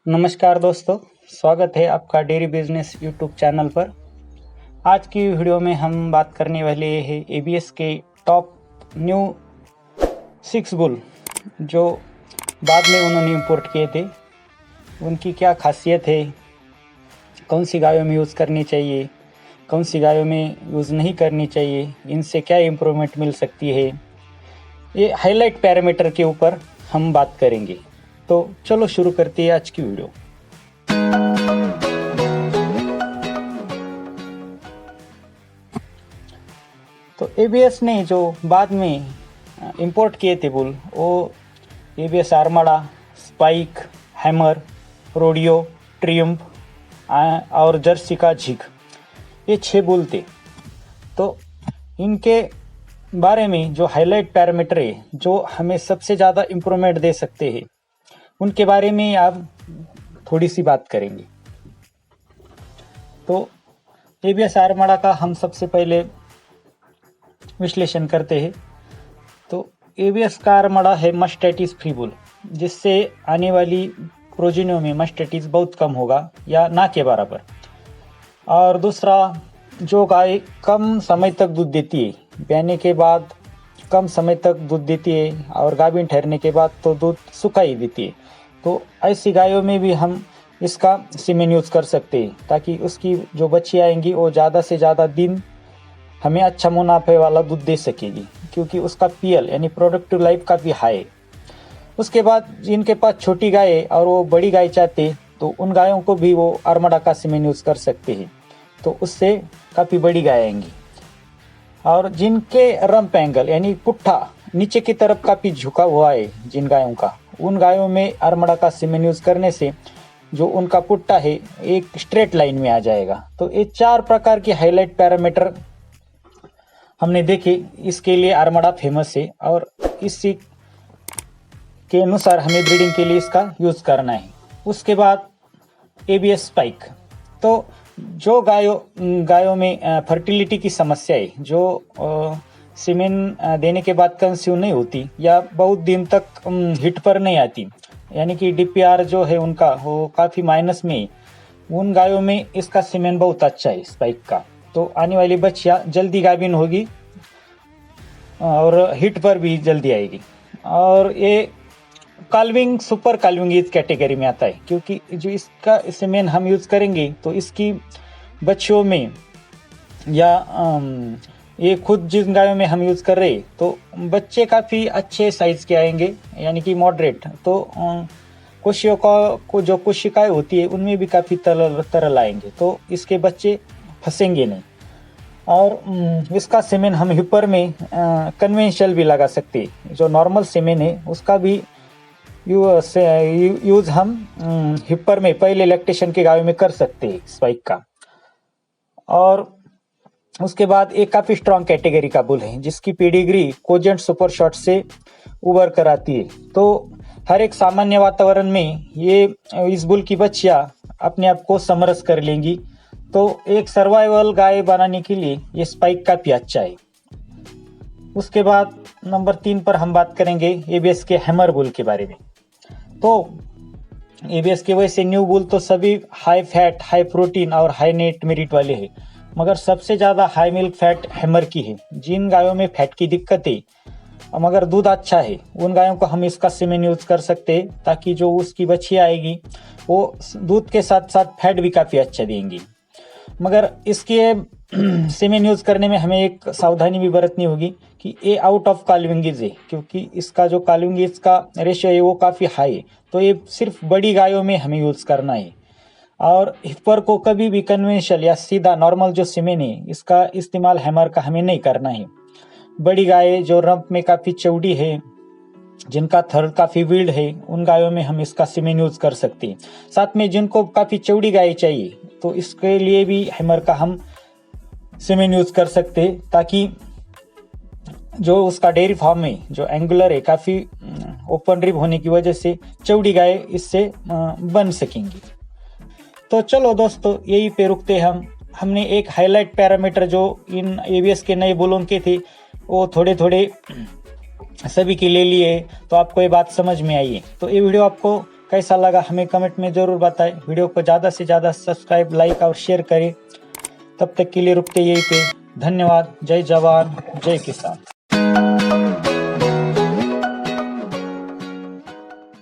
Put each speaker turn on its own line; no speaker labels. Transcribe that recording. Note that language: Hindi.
नमस्कार दोस्तों, स्वागत है आपका डेयरी बिजनेस यूट्यूब चैनल पर। आज की वीडियो में हम बात करने वाले हैं एबीएस के टॉप न्यू 6 बुल जो बाद में उन्होंने इंपोर्ट किए थे। उनकी क्या खासियत है, कौन सी गायों में यूज़ करनी चाहिए, कौन सी गायों में यूज़ नहीं करनी चाहिए, इनसे क्या इम्प्रूवमेंट मिल सकती है, ये हाईलाइट पैरामीटर के ऊपर हम बात करेंगे। तो चलो शुरू करते हैं आज की वीडियो। तो एबीएस ने जो बाद में इंपोर्ट किए थे बुल, वो ABS Armada, Spike, Hammer, Rodeo, Triumph और जर्सी का झिग, ये 6 बुल थे। तो इनके बारे में जो हाईलाइट पैरामीटर है, जो हमें सबसे ज़्यादा इम्प्रूवमेंट दे सकते हैं, उनके बारे में आप थोड़ी सी बात करेंगे। तो एबीएस आर्माडा का हम सबसे पहले विश्लेषण करते हैं। तो एबीएस का आर्माडा है मास्टाइटिस फ्री बुल, जिससे आने वाली प्रोजेनियों में मास्टाइटिस बहुत कम होगा या ना के बराबर। और दूसरा, जो गाय कम समय तक दूध देती है, ब्याने के बाद कम समय तक दूध देती है और गाभिन ठहरने के बाद तो दूध सुखा ही देती है, तो ऐसी गायों में भी हम इसका सीमेन यूज़ कर सकते हैं, ताकि उसकी जो बच्ची आएंगी वो ज़्यादा से ज़्यादा दिन हमें अच्छा मुनाफे वाला दूध दे सकेगी, क्योंकि उसका पीएल यानी प्रोडक्टिव लाइफ काफ़ी हाई है। उसके बाद जिनके पास छोटी गाय है और वो बड़ी गाय चाहते, तो उन गायों को भी वो आर्माडा का सीमेन यूज़ कर सकते हैं, तो उससे काफ़ी बड़ी गाय आएंगी। और जिनके रंप एंगल यानी पुट्ठा नीचे की तरफ काफ़ी झुका हुआ है जिन गायों का, उन गायों में आर्माडा का सीमेन यूज़ करने से जो उनका पुट्ठा है एक स्ट्रेट लाइन में आ जाएगा। तो ये 4 प्रकार के हाईलाइट पैरामीटर हमने देखे, इसके लिए आर्माडा फेमस है और इसी के अनुसार हमें ब्रीडिंग के लिए इसका यूज़ करना है। उसके बाद एबीएस स्पाइक, तो जो गायों में फर्टिलिटी की समस्या है, जो सीमेन देने के बाद कंसीव नहीं होती या बहुत दिन तक हिट पर नहीं आती, यानी कि डीपीआर जो है उनका वो काफ़ी माइनस में है, उन गायों में इसका सीमेन बहुत अच्छा है स्पाइक का। तो आने वाली बच्चियाँ जल्दी गाभिन होगी और हिट पर भी जल्दी आएगी। और ये काल्विंग, सुपर काल्विंग इस कैटेगरी में आता है, क्योंकि जो इसका सीमेन हम यूज़ करेंगे तो इसकी बच्चियों में या ये खुद जिन गायों में हम यूज़ कर रहे तो बच्चे काफ़ी अच्छे साइज़ के आएंगे, यानी कि मॉडरेट। तो कोशियों को जो कोशिकाएं होती है उनमें भी काफ़ी तरल आएंगे, तो इसके बच्चे फंसेंगे नहीं। और इसका सीमेन हम हिपर में कन्वेंशनल भी लगा सकते हैं, जो नॉर्मल सीमेन है उसका भी यूज़ हम हिपर में पहले लैक्टेशन के गायों में कर सकते हैं स्पाइक का। और उसके बाद एक काफ़ी स्ट्रॉन्ग कैटेगरी का बुल है, जिसकी पेडिग्री कोजेंट सुपर शॉट से उभर कर आती है। तो हर एक सामान्य वातावरण में ये इस बुल की बच्चियाँ अपने आप को समरस कर लेंगी, तो एक सर्वाइवल गाय बनाने के लिए ये स्पाइक काफ़ी अच्छा है। उसके बाद नंबर 3 पर हम बात करेंगे एबीएस के हैमर बुल के बारे में। तो एबीएस के वैसे न्यू बुल तो सभी हाई फैट, हाई प्रोटीन और हाई नेट मेरिट वाले हैं, मगर सबसे ज़्यादा हाई मिल्क फैट हैमर की है। जिन गायों में फैट की दिक्कत है मगर दूध अच्छा है, उन गायों को हम इसका सीमेन यूज़ कर सकते हैं, ताकि जो उसकी बच्ची आएगी वो दूध के साथ साथ फैट भी काफ़ी अच्छा देंगी। मगर इसके सीमेन यूज़ करने में हमें एक सावधानी भी बरतनी होगी कि ये आउट ऑफ काल्विंगेज है, क्योंकि इसका जो काल्विंगेज का रेशियो है वो काफ़ी हाई है। तो ये सिर्फ बड़ी गायों में हमें यूज़ करना है। और हिपर को कभी भी कन्वेंशनल या सीधा नॉर्मल जो सीमेन है इसका इस्तेमाल हैमर का हमें नहीं करना है। बड़ी गाय जो रंप में काफ़ी चौड़ी है, जिनका थर्ड काफ़ी विल्ड है, उन गायों में हम इसका सीमेन यूज़ कर सकते हैं। साथ में जिनको काफ़ी चौड़ी गाय चाहिए, तो इसके लिए भी हैमर का हम सीमेन यूज़ कर सकते हैं, ताकि जो उसका डेयरी फार्म में जो एंगुलर है, काफ़ी ओपन रिब होने की वजह से चौड़ी गाय इससे बन सकेंगी। तो चलो दोस्तों, यही पे रुकते हमने एक हाईलाइट पैरामीटर जो इन एबीएस के नए बुलों के थे वो थोड़े थोड़े सभी के ले लिए, तो आपको ये बात समझ में आई है। तो ये वीडियो आपको कैसा लगा हमें कमेंट में ज़रूर बताएं। वीडियो को ज़्यादा से ज़्यादा सब्सक्राइब, लाइक और शेयर करें। तब तक के लिए रुकते यहीं पे। धन्यवाद। जय जवान, जय किसान।